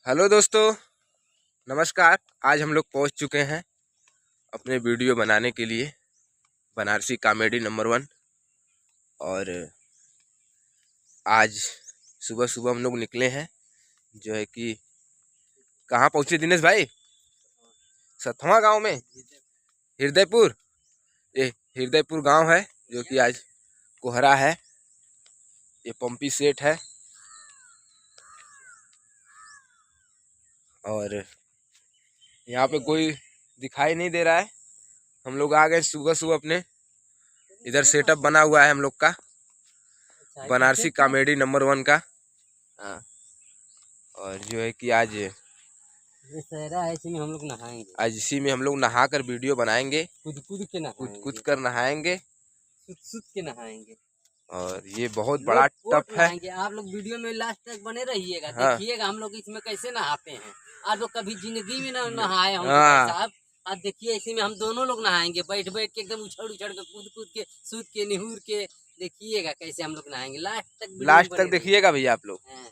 Hello दोस्तों, नमस्कार। आज हम लोग पहुंच चुके हैं अपने वीडियो बनाने के लिए बनारसी कॉमेडी नंबर 1। और आज सुबह सुबह हम लोग निकले हैं, जो है कि कहाँ पहुँचे दिनेश भाई? सतवा गांव में, हृदयपुर। ये हृदयपुर गांव है, जो कि आज कोहरा है। ये पंपी सेट है और यहाँ पे कोई दिखाई नहीं दे रहा है। हम लोग आ गए सुबह सुबह अपने। इधर सेटअप बना हुआ है हम लोग का बनारसी कॉमेडी नंबर 1 का। हाँ, और जो है कि आज इसी में हम लोग नहाएंगे। आज इसी में हम लोग नहा कर वीडियो बनाएंगे, कूद कर नहाएंगे, सुत के नहाएंगे। और ये बहुत बड़ा टप है। आप लोग वीडियो में लास्ट तक बने रहिएगा। हाँ। देखिएगा हम लोग इसमें कैसे नहाते हैं। आप लोग कभी जिंदगी में ना नहाए हम हाँ। साहब। आप देखिए इसी में हम दोनों लोग नहाएंगे, बैठ बैठ के एकदम उछड़ उछड़ के, कूद के, सूत के, निहुर के। देखिएगा कैसे हम लोग नहाएंगे। लास्ट तक देखिएगा भैया आप लोग। हाँ।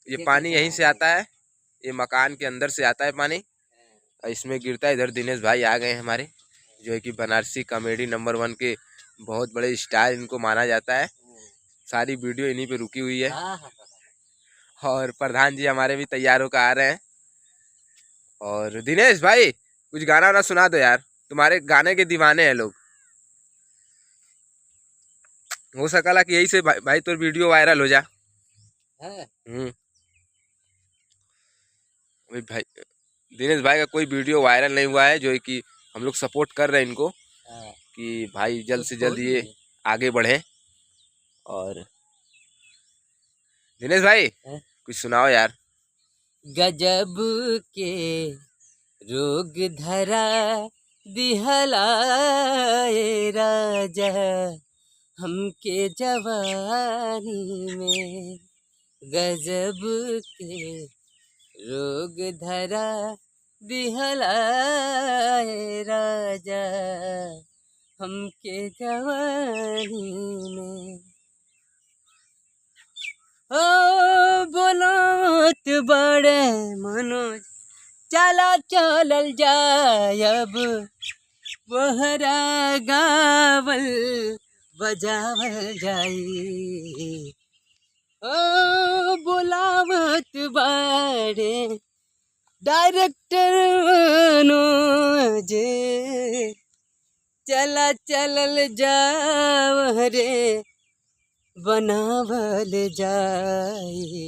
ये पानी यहीं से आता है, ये मकान के अंदर से आता है पानी, इसमें गिरता है। इधर दिनेश भाई आ गए हैं हमारे, जो है कि बनारसी कॉमेडी नंबर 1 के बहुत बड़े स्टार इनको माना जाता है। सारी वीडियो इन्हीं पे रुकी हुई है। और प्रधान जी हमारे भी तैयार होकर आ रहे हैं। और दिनेश भाई कुछ गाना वाना सुना दो यार, तुम्हारे गाने के दीवाने हैं लोग। हो सकला कि यही से भाई तो वीडियो वायरल हो जा। भाई दिनेश भाई का कोई वीडियो वायरल नहीं हुआ है, जो है कि हम लोग सपोर्ट कर रहे हैं इनको कि भाई जल्द से जल्द ये आगे बढ़े। और दिनेश भाई कुछ सुनाओ यार। गजब के रोग धरा दिहलाए राजा हमके जवानी में। गजब के रोग धरा दिहलाए राजा हमके जवानी में। ओ बोलत बड़े मनोज चला चलल जायब बहरा गावल बजावल जाई। ओ बोलावत बड़े डायरेक्टर मनोज चला चलल जाव रे बनावल जाए।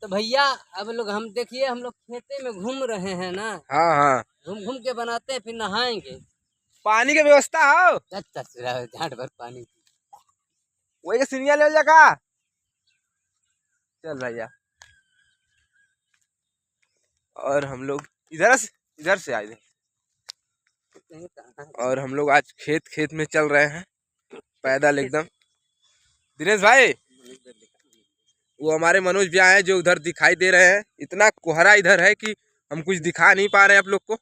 तो भैया अब लोग हम देखिए हम लोग खेते में घूम रहे हैं ना। हाँ हाँ, घूम घूम के बनाते हैं, फिर नहाएंगे। पानी की व्यवस्था हो झाट भर पानी वही सीनिया ले जाका। चल भैया। और हम लोग इधर से आए थे। और हम लोग आज खेत में चल रहे हैं पैदल एकदम। दिनेश भाई वो हमारे मनोज भैया हैं जो उधर दिखाई दे रहे हैं। इतना कोहरा इधर है कि हम कुछ दिखा नहीं पा रहे हैं आप लोग को।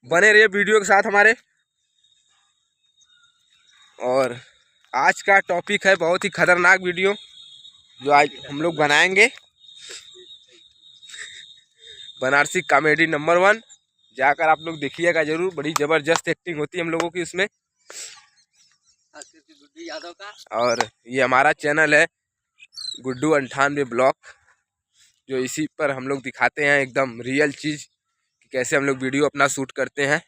बने रहिए वीडियो के साथ हमारे। और आज का टॉपिक है बहुत ही खतरनाक वीडियो जो आज हम लोग बनाएंगे, बनारसी कॉमेडी नंबर 1। जाकर आप लोग देखिएगा जरूर, बड़ी जबरदस्त एक्टिंग होती है हम लोगों की उसमें। यादव का। और ये हमारा चैनल है गुड्डू 98 ब्लॉग, जो इसी पर हम लोग दिखाते हैं एकदम रियल चीज़ कि कैसे हम लोग वीडियो अपना शूट करते हैं।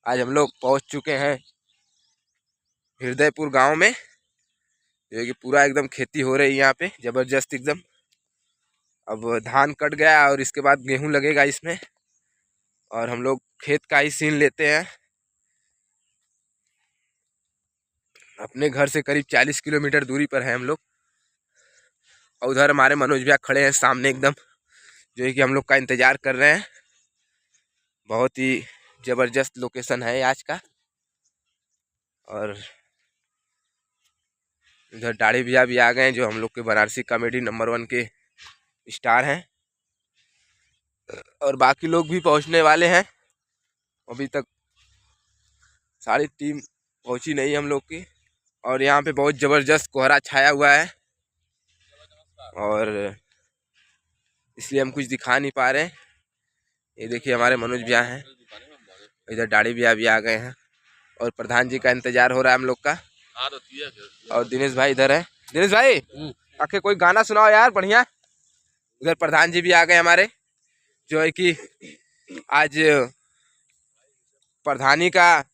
आज हम लोग पहुंच चुके हैं हृदयपुर गांव में, जो है कि पूरा एकदम खेती हो रही है यहाँ पे जबरदस्त एकदम। अब धान कट गया और इसके बाद गेहूं लगेगा इसमें, और हम लोग खेत का ही सीन लेते हैं। अपने घर से करीब 40 किलोमीटर दूरी पर है हम लोग। और उधर हमारे मनोज भैया खड़े हैं सामने एकदम, जो है कि हम लोग का इंतज़ार कर रहे हैं। बहुत ही ज़बरदस्त लोकेशन है आज का। और इधर दाढ़ी भैया भी आ गए हैं, जो हम लोग के बनारसी कॉमेडी नंबर 1 के स्टार हैं। और बाकी लोग भी पहुंचने वाले हैं। अभी तक सारी टीम पहुंची नहीं हम लोग की। और यहाँ पे बहुत ज़बरदस्त कोहरा छाया हुआ है। और इसलिए हम कुछ दिखा नहीं पा रहे हैं। ये देखिए हमारे मनोज भैया हैं, इधर दाढ़ी भैया भी आ गए हैं और प्रधान जी का इंतजार हो रहा है हम लोग का। और दिनेश भाई इधर है। दिनेश भाई आके कोई गाना सुनाओ यार बढ़िया। उधर प्रधान जी भी आ गए हमारे, जो है कि आज प्रधानी का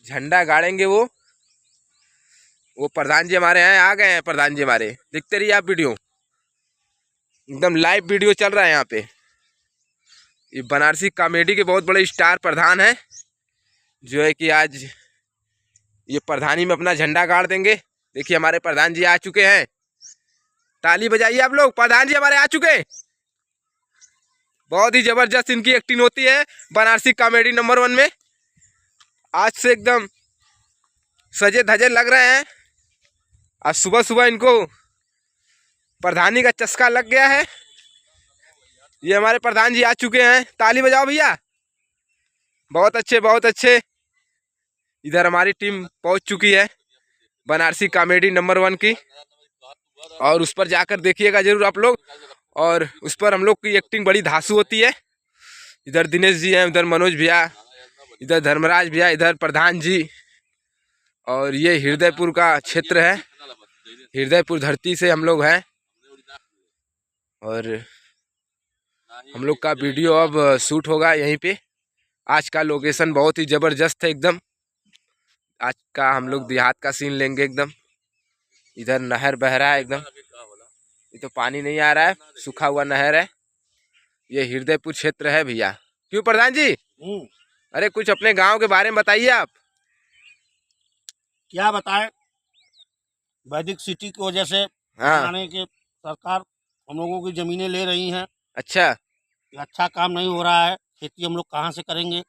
झंडा गाड़ेंगे। वो प्रधान जी हमारे हैं, आ गए हैं प्रधान जी हमारे। देखते रहिए आप वीडियो, एकदम लाइव वीडियो चल रहा है यहाँ पे। ये बनारसी कॉमेडी के बहुत बड़े स्टार प्रधान हैं, जो है कि आज ये प्रधानी में अपना झंडा गाड़ देंगे। देखिए हमारे प्रधान जी आ चुके हैं, ताली बजाइए आप लोग। प्रधान जी हमारे आ चुके हैं। बहुत ही जबरदस्त इनकी एक्टिंग होती है बनारसी कॉमेडी नंबर 1 में। आज से एकदम सजे धजे लग रहे हैं। आज सुबह सुबह इनको प्रधानी का चस्का लग गया है। ये हमारे प्रधान जी आ चुके हैं, ताली बजाओ भैया। बहुत अच्छे बहुत अच्छे। इधर हमारी टीम पहुंच चुकी है बनारसी कॉमेडी नंबर 1 की, और उस पर जाकर देखिएगा जरूर आप लोग। और उस पर हम लोग की एक्टिंग बड़ी धांसू होती है। इधर दिनेश जी हैं, उधर मनोज भैया, इधर धर्मराज भैया, इधर प्रधान जी। और ये हृदयपुर का क्षेत्र है, हृदयपुर धरती से हम लोग हैं। और हम लोग का वीडियो अब शूट होगा यहीं पे। आज का लोकेशन बहुत ही ज़बरदस्त है एकदम। आज का हम लोग देहात का सीन लेंगे एकदम। इधर नहर बह रहा है एकदम, ये तो पानी नहीं आ रहा है, सूखा हुआ नहर है। ये हृदयपुर क्षेत्र है भैया। क्यों प्रधान जी? अरे कुछ अपने गांव के बारे में बताइए आप। क्या बताएं, वैदिक सिटी की वजह से हाँ बनाने के सरकार हम लोगों की जमीनें ले रही हैं। अच्छा, ये अच्छा काम नहीं हो रहा है। खेती हम लोग कहाँ से करेंगे,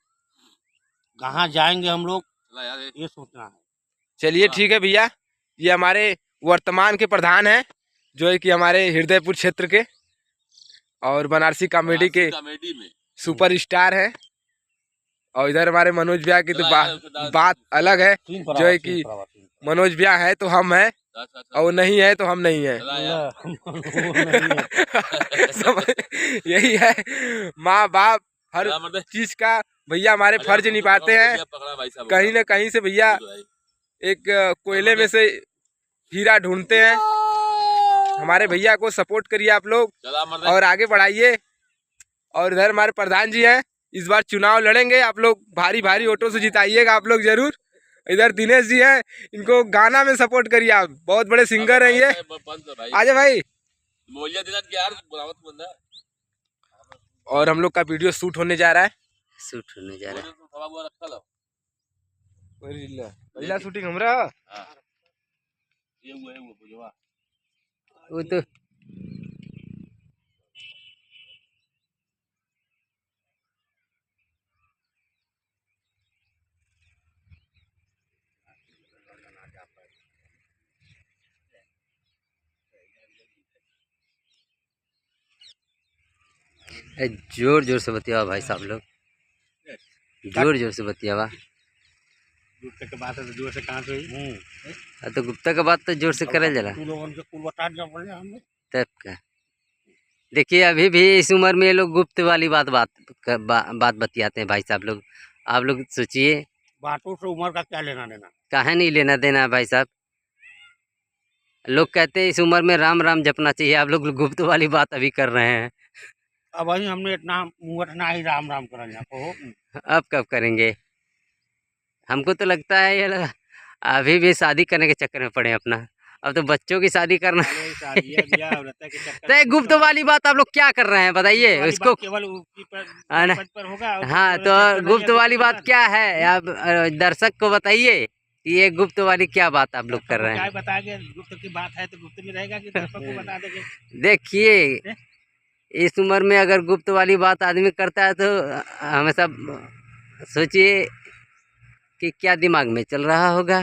कहाँ जाएंगे हम लोग, ये सोचना है। चलिए ठीक है भैया। ये हमारे वर्तमान के प्रधान हैं, जो है कि हमारे हृदयपुर क्षेत्र के और बनारसी कॉमेडी के सुपर स्टार हैं। और इधर हमारे मनोज भैया की तो बात अलग है, जो है कि मनोज भैया है तो हम हैं, और वो नहीं है तो हम नहीं हैं। यही है, माँ बाप हर चीज का भैया हमारे फर्ज निभाते हैं। कहीं ना कहीं से भैया एक कोयले में से हीरा ढूंढते हैं। हमारे भैया को सपोर्ट करिए आप लोग और आगे बढ़ाइए। और इधर हमारे प्रधान जी हैं, इस बार चुनाव लड़ेंगे, आप लोग भारी भारी वोटों से जिताइएगा आप लोग जरूर। इधर दिनेश जी हैं, इनको गाना में सपोर्ट करिए आप, बहुत बड़े सिंगर हैं ये। आजा भाई। और हम लोग का वीडियो शूट होने जा रहा है। पहला शूटिंग हमरा वो तो जोर जोर से बतियावा भाई साहब लोग, जोर जोर से बतियावा। गुप्ता के बात है तो जोर से कहाँ से हुई? तो गुप्ता का बात तो जोर से करल जला तू लोगों के कुल बता दिया पड़े हमने। तब का। देखिए अभी भी इस उम्र में ये लोग गुप्त वाली बात बतियाते हैं भाई साहब लोग। आप लोग सोचिए, बातों से उम्र का क्या लेना देना। काहे नहीं लेना देना भाई साहब। लोग कहते हैं इस उम्र में राम राम जपना चाहिए, आप लोग गुप्त वाली बात अभी कर रहे हैं। अब वही हमने इतना मुँह ही राम राम कर अब कब करेंगे? हमको तो लगता है ये अभी भी शादी करने के चक्कर में पड़े अपना। अब तो बच्चों की शादी करना। तो गुप्त वाली बात आप लोग क्या कर रहे हैं बताइए उसको। केवल पर होगा। हाँ तो गुप्त वाली बात क्या है, आप दर्शक को बताइए कि ये गुप्त वाली क्या बात आप लोग कर रहे हैं। बताएंगे गुप्त की बात है तो गुप्त में रहेगा कि दर्शक को बता देंगे। देखिए इस उम्र में अगर गुप्त वाली बात आदमी करता है तो हमेशा सोचिए कि क्या दिमाग में चल रहा होगा।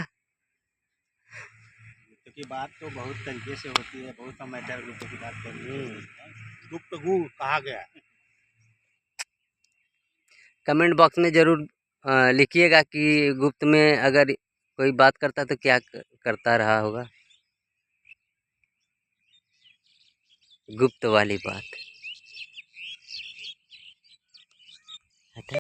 गुप्त की बात तो बहुत तरीके से होती है, बहुत मैटर गुप्त की बात करिए। गुप्त गु कहा गया। कमेंट बॉक्स में जरूर लिखिएगा कि गुप्त में अगर कोई बात करता तो क्या करता रहा होगा। गुप्त वाली बात।